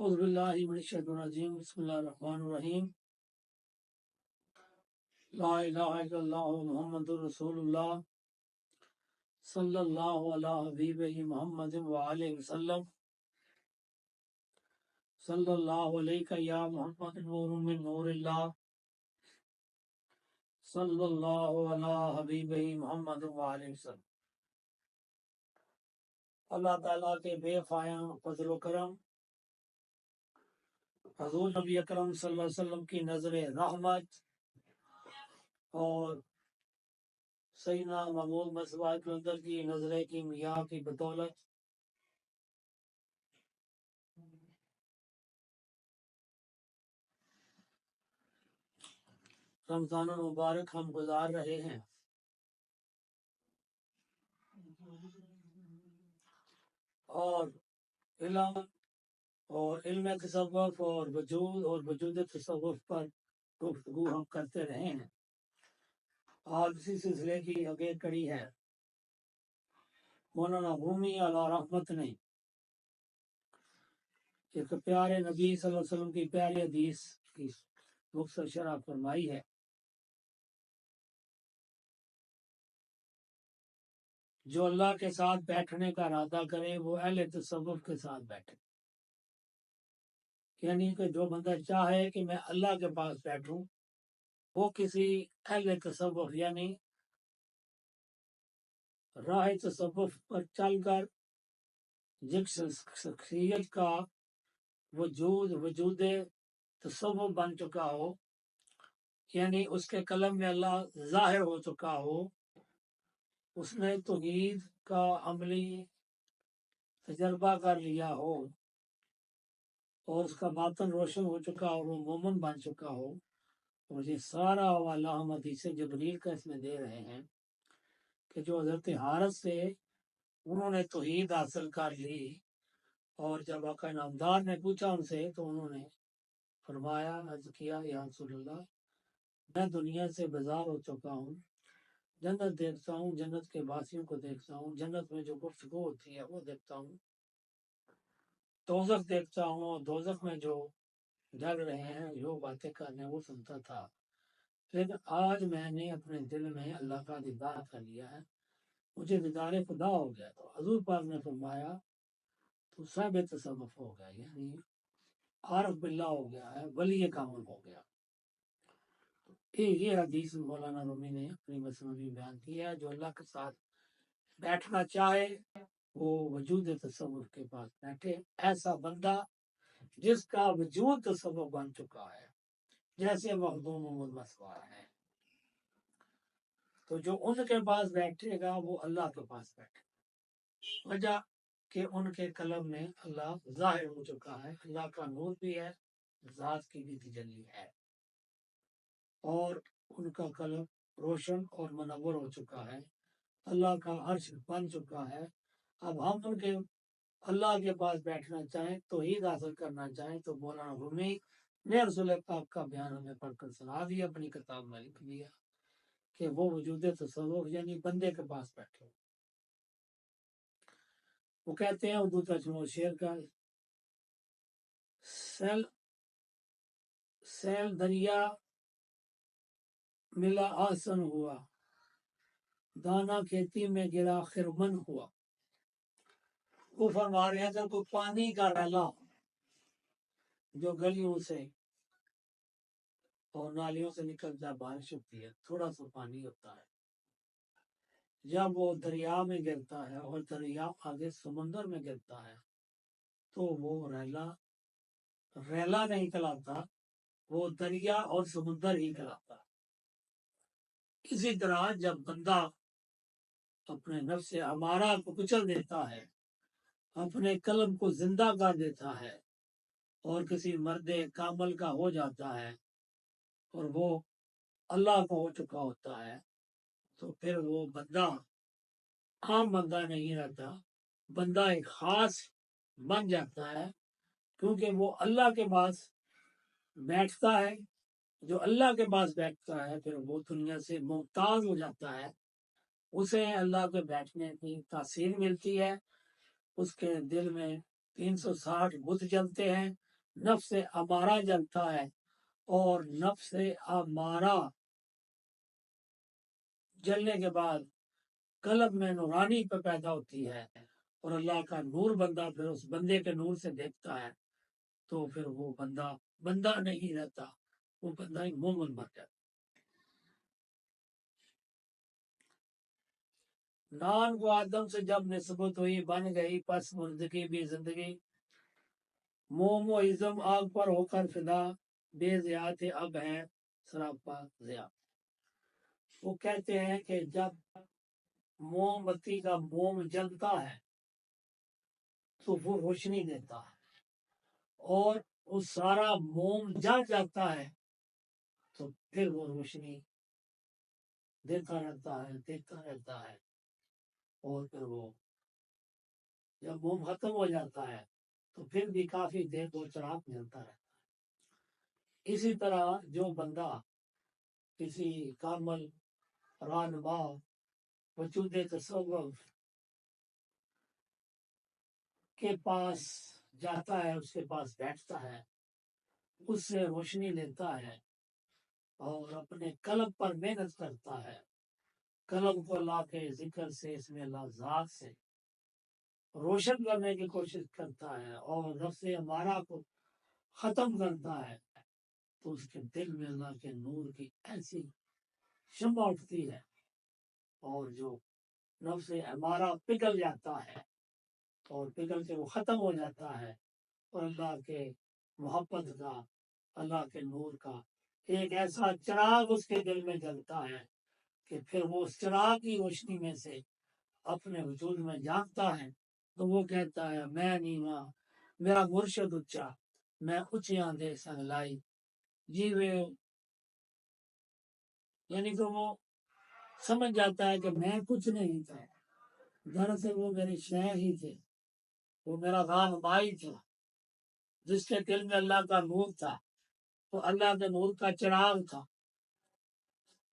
اعوذ باللہ من الشیطان الرجیم بسم اللہ الرحمن الرحیم لا الہ الا اللہ محمد رسول اللہ صلی اللہ علیہ حبیبہ محمد وآلہ وسلم صلی اللہ علیہ یا محمد نور من نور اللہ صلی اللہ علیہ حبیبہ محمد وآلہ وسلم۔ اللہ تعالیٰ کے بے پایاں فضل و کرم، حضور نبی اکرم صلی اللہ علیہ وسلم کی نظر رحمت اور سیدنا محمود مصطفیٰ کے اندر کی نظر کی میاں کی بدولت رمضان المبارک ہم گزار رہے ہیں، اور علم تصوف اور وجود تصوف پر گفتگو ہم کرتے رہے ہیں۔ آج اسی سلسلے کی آگے کڑی ہے۔ مولانا رومی علیہ رحمت نے ایک پیارے نبی صلی اللہ علیہ وسلم کی پیاری حدیث کی مختصر شرح فرمائی ہے، جو اللہ کے ساتھ بیٹھنے کا ارادہ کرے وہ اہل تصوف کے ساتھ بیٹھے۔ یعنی کہ جو بندہ چاہے کہ میں اللہ کے پاس بیٹھوں، وہ کسی اہل تصوف یعنی راہ تصوف پر چل کر جس شخصیت کا وجود تصوف بن چکا ہو، یعنی اس کے قلم میں اللہ ظاہر ہو چکا ہو، اس نے توحید کا عملی تجربہ کر لیا ہو اور اس کا باطن روشن ہو چکا ہو، وہ مومن بن چکا ہو۔ اور یہ سارا حوالہ ہم حدیث جبریل کا اس میں دے رہے ہیں کہ جو حضرت حارث سے انہوں نے توحید حاصل کر لی، اور جب آقا نامدار نے پوچھا ان سے تو انہوں نے فرمایا، عرض کیا، یا رسول اللہ، میں دنیا سے بیزار ہو چکا ہوں، جنت دیکھتا ہوں، جنت کے باسیوں کو دیکھتا ہوں، جنت میں جو گفتگو ہوتی ہے وہ دیکھتا ہوں، دوزخ دیکھتا ہوں، اور دوزخ میں جو جل رہے ہیں، جو باتیں کر رہے ہیں وہ سنتا تھا، لیکن آج میں نے اپنے دل میں اللہ کا دیدار کر لیا ہے، مجھے دیدار خدا ہو گیا۔ تو حضور پاک نے فرمایا تو صاحب تصوف ہو گیا، یعنی عارف باللہ ہو گیا ہے، ولی کامل ہو گیا۔ یہ حدیث مولانا رومی نے اپنی مثنوی میں بیان کی ہے۔ جو اللہ کے ساتھ بیٹھنا چاہے وہ وجود تصوف کے پاس بیٹھے، ایسا بندہ جس کا وجود تصوف بن چکا ہے، جیسے مخدوم محمد مصطفیٰ ہے، تو جو ان کے پاس بیٹھے گا وہ اللہ کے پاس بیٹھے، وجہ کہ ان کے قلم میں اللہ ظاہر ہو چکا ہے، اللہ کا نور بھی ہے، ذات کی بھی تجلی ہے، اور ان کا قلم روشن اور منور ہو چکا ہے، اللہ کا عرش بن چکا ہے۔ اب ہم ان کے اللہ کے پاس بیٹھنا چاہیں، توحید حاصل کرنا چاہیں، تو مولانا رومی نے رسول پاک کا بیان ہمیں پڑھ کر سنا دیا، اپنی کتاب میں لکھ دیا کہ وہ وجود تصوف یعنی بندے کے پاس بیٹھے۔ وہ کہتے ہیں اردو ترجمہ شعر کا، سیل دریا ملا آسن ہوا، دانا کھیتی میں گرا خرمن ہوا۔ وہ فرما رہے ہیں کہ کوئی پانی کا ریلا جو گلیوں سے اور نالیوں سے نکلتا ہے، بارش ہوتی ہے، تھوڑا سا پانی ہوتا ہے، جب وہ دریا میں گرتا ہے اور دریا آگے سمندر میں گرتا ہے تو وہ ریلا نہیں کہلاتا، وہ دریا اور سمندر ہی کہلاتا۔ اسی طرح جب بندہ اپنے نفس ہمارا کو کچل دیتا ہے، اپنے قلم کو زندہ کر دیتا ہے اور کسی مرد کامل کا ہو جاتا ہے اور وہ اللہ کو ہو چکا ہوتا ہے، تو پھر وہ بندہ عام بندہ نہیں رہتا، بندہ ایک خاص بن جاتا ہے، کیونکہ وہ اللہ کے پاس بیٹھتا ہے۔ جو اللہ کے پاس بیٹھتا ہے پھر وہ دنیا سے ممتاز ہو جاتا ہے، اسے اللہ کے بیٹھنے کی تاثیر ملتی ہے، اس کے دل میں 360 بت جلتے ہیں، نفس امارہ جلتا ہے، اور نفس امارہ جلنے کے بعد قلب میں نورانی پہ پیدا ہوتی ہے، اور اللہ کا نور بندہ پھر اس بندے کے نور سے دیکھتا ہے، تو پھر وہ بندہ بندہ نہیں رہتا، وہ بندہ ایک مومن بن جاتا۔ نان کو آدم سے جب نسبت ہوئی بن گئی پس مردگی بھی زندگی، موم و ازم آگ پر ہو کر فدا، بے ضیا تھے اب ہیں سراپا ضیا۔ وہ کہتے ہیں کہ جب موم بتی کا موم جلتا ہے تو وہ روشنی دیتا ہے، اور وہ سارا موم جل جاتا ہے تو پھر وہ روشنی دیتا رہتا ہے، اور پھر وہ جب موم ختم ہو جاتا ہے تو پھر بھی کافی دیر دو چراغ ملتا رہتا ہے۔ اسی طرح جو بندہ کسی کامل رہنما وجود تصوف کے پاس جاتا ہے، اس کے پاس بیٹھتا ہے، اس سے روشنی لیتا ہے، اور اپنے قلب پر محنت کرتا ہے، قلب کو اللہ کے ذکر سے، اس میں اللہ ذات سے روشن کرنے کی کوشش کرتا ہے، اور نفس امارہ کو ختم کرتا ہے، تو اس کے دل میں اللہ کے نور کی ایسی شمع اٹھتی ہے، اور جو نفس امارہ پگھل جاتا ہے، اور پگھل کے وہ ختم ہو جاتا ہے، اور اللہ کے محبت کا، اللہ کے نور کا ایک ایسا چراغ اس کے دل میں جلتا ہے کہ پھر وہ اس چراغ کی روشنی میں سے اپنے وجود میں جانتا ہے، تو وہ کہتا ہے میں نیواں میرا مرشد اچا، میں اچیاں دے سنگ لائی جیوے، یعنی کہ وہ سمجھ جاتا ہے کہ میں کچھ نہیں تھا، دراصل وہ میرے شیخ ہی تھے، وہ میرا رہنمائی تھا، جس کے دل میں اللہ کا نور تھا، تو اللہ کے نور کا چراغ تھا،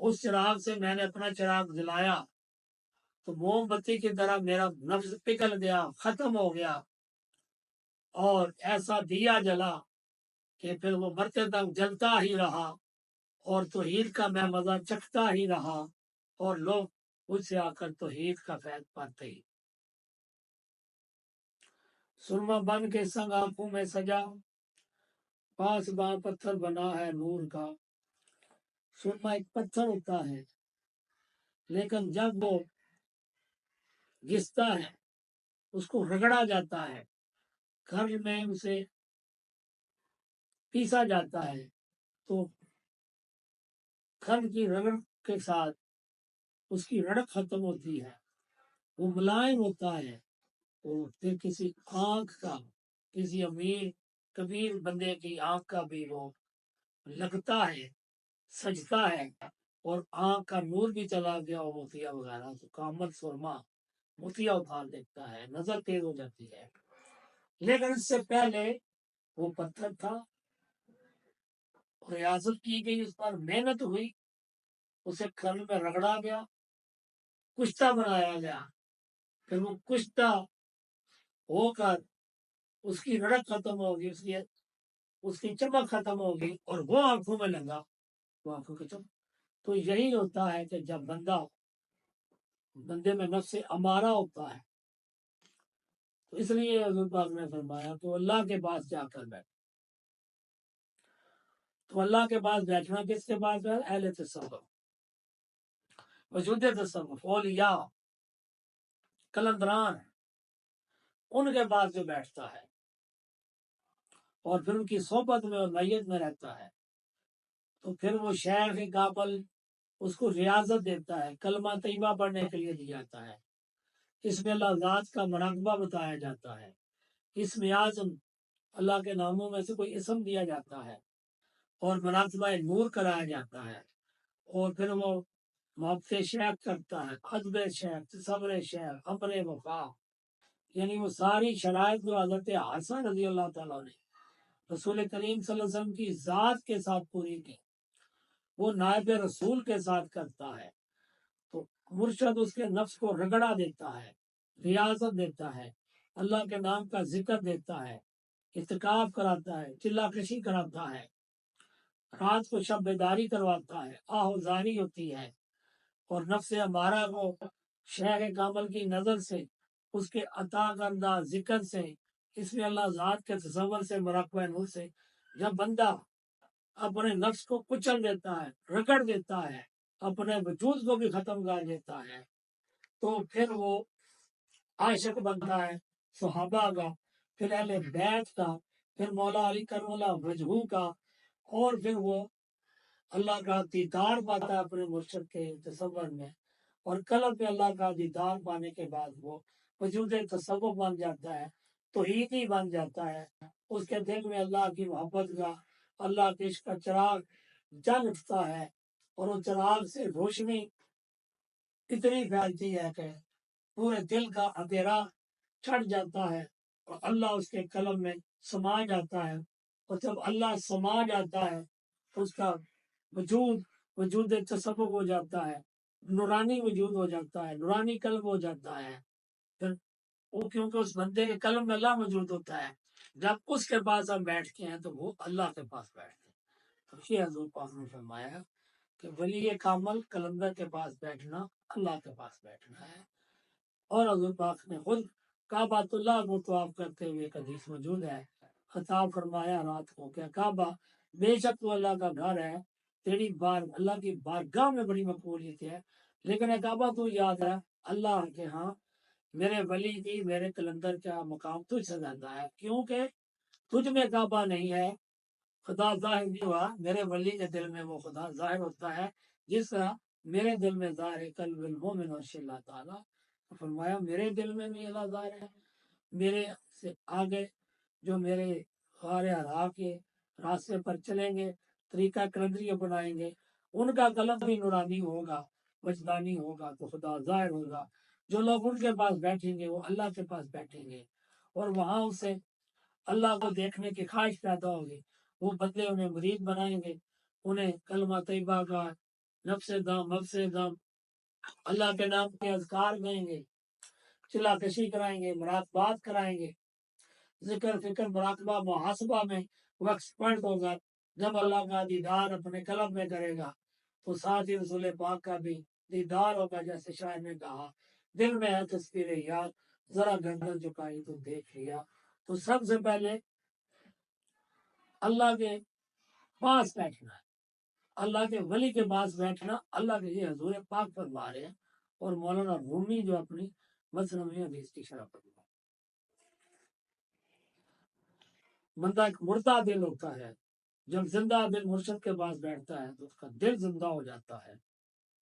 اس چراغ سے میں نے اپنا چراغ جلایا، تو موم بتی کی طرح میرا نفس پگھل گیا، ختم ہو گیا، اور ایسا دیا جلا کہ پھر وہ مرتے تک جلتا ہی رہا، اور توحید کا میں مزہ چکھتا ہی رہا، اور لوگ مجھ سے آ کر توحید کا فیض پاتے ہی۔ سرما بن کے سنگ آنکھوں میں سجا، پاس باں پتھر بنا ہے نور کا۔ سرما ایک پتھر ہوتا ہے، لیکن جب وہ گھستا ہے، اس کو رگڑا جاتا ہے، گھر میں اسے پیسا جاتا ہے، تو گھر کی رگڑ کے ساتھ اس کی رڑک ختم ہوتی ہے، وہ ملائم ہوتا ہے، اور پھر کسی آنکھ کا، کسی امیر کبیر بندے کی آنکھ کا بھی وہ لگتا ہے، سجتا ہے، اور آنکھ کا نور بھی چلا گیا، اور موتیا وغیرہ تو کامل سرما موتیا اٹھا دیکھتا ہے، نظر تیز ہو جاتی ہے، لیکن اس سے پہلے وہ پتھر تھا، ریاضت کی گئی، اس پر محنت ہوئی، اسے کھل میں رگڑا گیا، کشتہ بنایا گیا، پھر وہ کشتہ ہو کر اس کی رڑک ختم ہوگی، اس کی چمک ختم ہوگی، اور وہ آنکھوں میں لگا، وہ آنکھوں کی چمک۔ تو یہی ہوتا ہے کہ جب بندے میں نفس امارہ ہوتا ہے، تو اس لیے حضور پاک نے فرمایا تو اللہ کے پاس جا کر بیٹھ، تو اللہ کے پاس بیٹھنا کس کے پاس ہے؟ اہل تصوف، وجود تصوف، اولیاء، قلندران، ان کے پاس جو بیٹھتا ہے اور پھر ان کی صحبت میں اور میت میں رہتا ہے، تو پھر وہ شیخ کابل اس کو ریاضت دیتا ہے، کلمہ طیبہ پڑھنے کے لیے دیا جاتا ہے، اس میں اللہ ذات کا مراقبہ بتایا جاتا ہے، اس میں اعظم اللہ کے ناموں میں سے کوئی اسم دیا جاتا ہے، اور مراقبہ نور کرایا جاتا ہے، اور پھر وہ محبت شیخ کرتا ہے، ادب شیخ، صبر شیخ، امر وفا، یعنی وہ ساری شرائط جو حضرت حسن رضی اللہ تعالیٰ نے رسول کریم صلی اللہ علیہ وسلم کی ذات کے ساتھ پوری کی، وہ نائب رسول کے ساتھ کرتا ہے، تو مرشد اس کے نفس کو رگڑا دیتا ہے، ریاضت دیتا ہے، اللہ کے نام کا ذکر دیتا ہے، اعتکاف کراتا ہے، چلا کشی کراتا ہے، رات کو شب بیداری کرواتا ہے، آہوزاری ہوتی ہے، اور نفس ہمارا کو شیخ کامل کی نظر سے، اس کے عطا کردہ ذکر سے، اس میں اللہ ذات کے تصور سے، مراقبہ نور سے، جب بندہ اپنے نفس کو کچل دیتا ہے، رگڑ دیتا ہے، اپنے وجود کو بھی ختم کر دیتا ہے، تو پھر وہ عاشق بنتا ہے صحابہ کا، پھر اہل بیت کا، پھر مولا علی کرم اللہ وجہو کا، اور پھر وہ اللہ کا دیدار پاتا ہے اپنے مرشد کے تصور میں، اور قلب میں اللہ کا دیدار پانے کے بعد وہ وجود تصور بن جاتا ہے، توحیدی بن جاتا ہے، اس کے دل میں اللہ کی محبت کا، اللہ کے عشق کا چراغ جل اٹھتا ہے، اور وہ چراغ سے روشنی اتنی پھیلتی ہے کہ پورے دل کا اندھیرا چھٹ جاتا ہے، اور اللہ اس کے قلب میں سما جاتا ہے، اور جب اللہ سما جاتا ہے تو اس کا وجود تصوف ہو جاتا ہے، نورانی وجود ہو جاتا ہے، نورانی قلب ہو جاتا ہے، پھر وہ کیونکہ اس بندے کے قلب میں اللہ موجود ہوتا ہے، جب اس کے پاس ہم بیٹھتے ہیں تو وہ اللہ کے پاس بیٹھتے ہیں۔ تو یہ حضور پاک نے فرمایا کہ ولی کامل کلندر کے پاس بیٹھنا اللہ کے پاس بیٹھنا ہے، اور حضور پاک نے خود کعبۃ اللہ کو طواف کرتے ہوئے ایک حدیث موجود ہے، خطاب فرمایا رات کو کہ کعبہ بے شک تو اللہ کا گھر ہے، تیری بار اللہ کی بارگاہ میں بڑی مقبولیت ہے، لیکن اے کعبہ تو یاد ہے اللہ کے ہاں میرے ولی کی، میرے کلندر کا مقام تجھ سے زیادہ ہے، کیونکہ تجھ میں کعبہ نہیں ہے، خدا ظاہر نہیں ہوا، میرے ولی کے دل میں وہ خدا ظاہر ہوتا ہے، جس طرح میرے دل میں ظاہر ہے قلب المومن وحش اللہ تعالیٰ، فرمایا میرے دل میں بھی اللہ ظاہر ہے، میرے سے آگے جو میرے غار حرا کے راستے پر چلیں گے، طریقہ کلندری اپنائیں گے، ان کا قلب بھی نورانی ہوگا، وجدانی ہوگا، تو خدا ظاہر ہوگا، جو لوگ ان کے پاس بیٹھیں گے وہ اللہ کے پاس بیٹھیں گے، اور وہاں اسے اللہ کو دیکھنے کی خواہش پیدا ہوگی، وہ بندے انہیں مرید بنائیں گے، انہیں کلمہ طیبہ کا نفس دم مفس دم اللہ کے نام کے اذکار گائیں گے، چلا کشی کرائیں گے، مراقبات کرائیں گے، ذکر فکر مراقبہ محاسبہ میں وہ ایکسپرٹ ہوگا، جب اللہ کا دیدار اپنے قلب میں کرے گا تو ساتھ ہی رسول پاک کا بھی دیدار ہوگا، جیسے شاعر نے کہا دل میں ہے تصویر یار، ذرا گردن جھکائی تو دیکھ لیا، تو سب سے پہلے اللہ کے پاس بیٹھنا ہے، اللہ کے ولی کے پاس بیٹھنا، اللہ کے یہ حضور پاک فرما رہے ہیں، اور مولانا رومی جو اپنی مثنوی حدیث کی شرح پر بندہ ایک مردہ دل ہوتا ہے، جب زندہ دل مرشد کے پاس بیٹھتا ہے تو اس کا دل زندہ ہو جاتا ہے،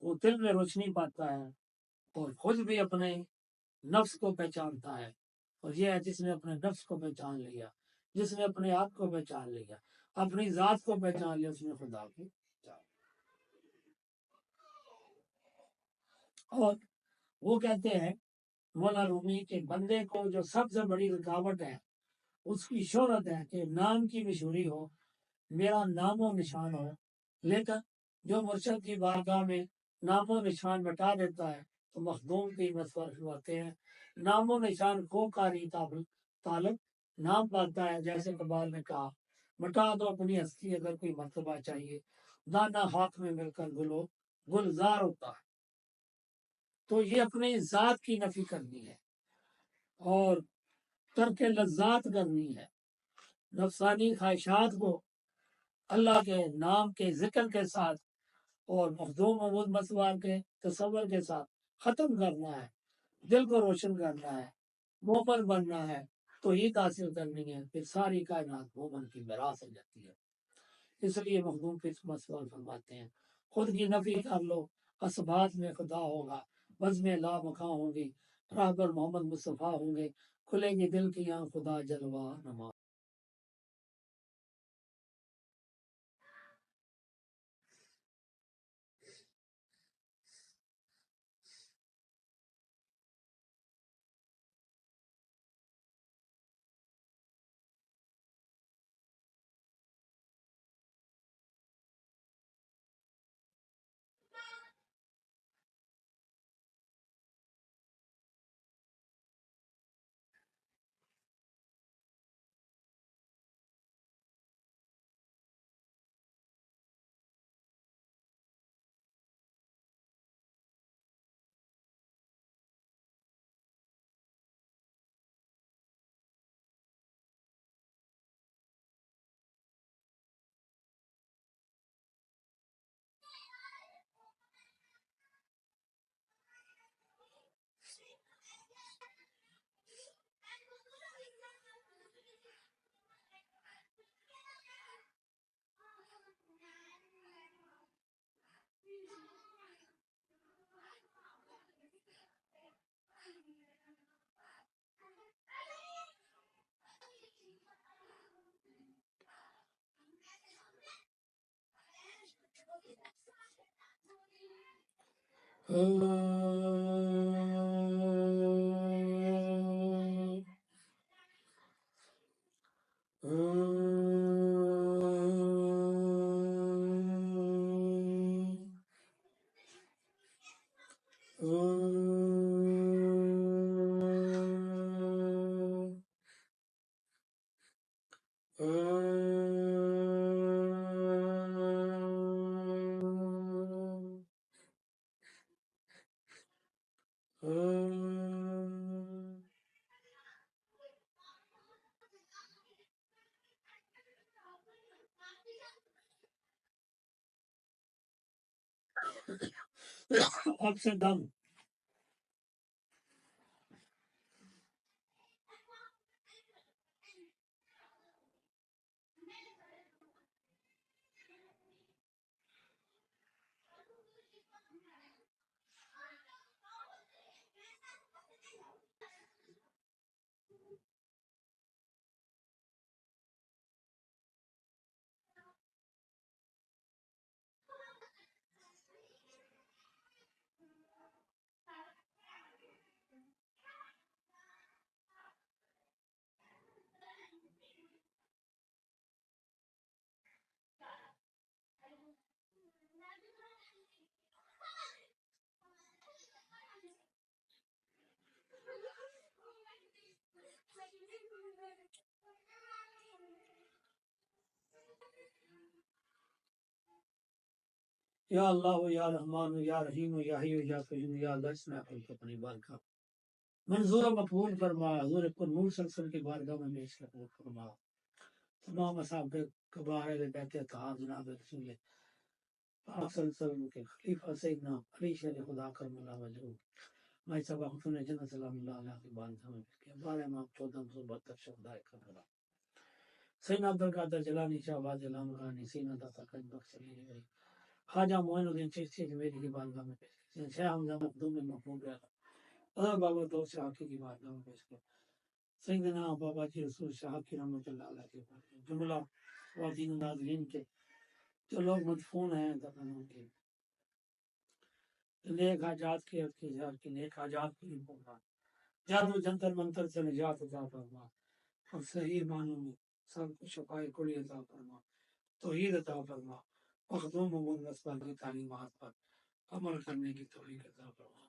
وہ دل میں روشنی پاتا ہے، اور خود بھی اپنے نفس کو پہچانتا ہے، اور یہ ہے جس نے اپنے نفس کو پہچان لیا، جس نے اپنے آپ کو پہچان لیا، اپنی ذات کو پہچان لیا، اس نے خدا کی پہچان۔ اور وہ کہتے ہیں مولا رومی کے بندے کو جو سب سے بڑی رکاوٹ ہے اس کی شہرت ہے کہ نام کی مشہوری ہو، میرا نام و نشان ہو، لیکن جو مرشد کی بارگاہ میں نام و نشان مٹا دیتا ہے تو مخدوم کی مسور ہوتے ہیں، نام و نشان کو کاری طالب نام پاتا ہے، جیسے اقبال نے کہا مٹا دو اپنی ہستی اگر کوئی مرتبہ چاہیے، دانا ہاتھ میں مل کر گلو گلزار ہوتا ہے، تو یہ اپنی ذات کی نفی کرنی ہے، اور ترک لذات کرنی ہے، نفسانی خواہشات کو اللہ کے نام کے ذکر کے ساتھ اور مخدوم محمود مسوار کے تصور کے ساتھ ختم کرنا ہے، دل کو روشن کرنا ہے، مومن بننا ہے، تو عید حاصل کرنی ہے، پھر ساری کائنات مومن کی میراث ہو جاتی ہے۔ اس لیے مخدوم پھر مسوار فرماتے ہیں خود کی نفی کر لو، اسبات میں خدا ہوگا، بزم لا مکاں ہوں گی، راہبر محمد مصطفیٰ ہوں گے، کھلیں گی دل کی آنکھ خدا جلوہ نما۔ اب سے دم یا اللہ یا رحمان یا رحیم یا حی یا قیوم یا اللہ اس محفل کو اپنی بارگاہ منظور و مقبول فرما، حضور پر نور صلی اللہ علیہ وسلم کی بارگاہ میں پیش قبول فرما، تمام اصحاب کبار بیت اطہار جناب رسول پاک صلی اللہ علیہ وسلم کے خلیفہ سیدنا علی شیر خدا کرم اللہ وجہہ میں سب خاتون جنت سلام اللہ علیہ کی بارگاہ میں پیش کیا، بارہ امام 1472 شہدائے کربلا سیدنا عبدالقادر جیلانی شاہ باز علام غانی سیدنا داتا قائم بخش علی گئی خواجہ معین الدین چشتی اجمیری کی بارگاہ میں پیش کیا، شیخ حمزہ مخدوم محبوب بابا دو شاہ کی بارگاہ میں پیش کیا، سیدنا بابا جی رسول شاہ کی رحمۃ اللہ علیہ کی بارگاہ جملہ خواتین ناظرین کے جو لوگ مدفون ہیں دفنوں کے نیک حاجات کی اظہار کی نیک حاجات کی فرما، جادو جنتر منتر سے نجات عطا فرما اور صحیح معنوں میں سب کو شفائے کلی عطا فرما، توحید عطا فرما، مخدوم و نسبہ کی تعلیمات پر عمل کرنے کی توفیق عطا فرما۔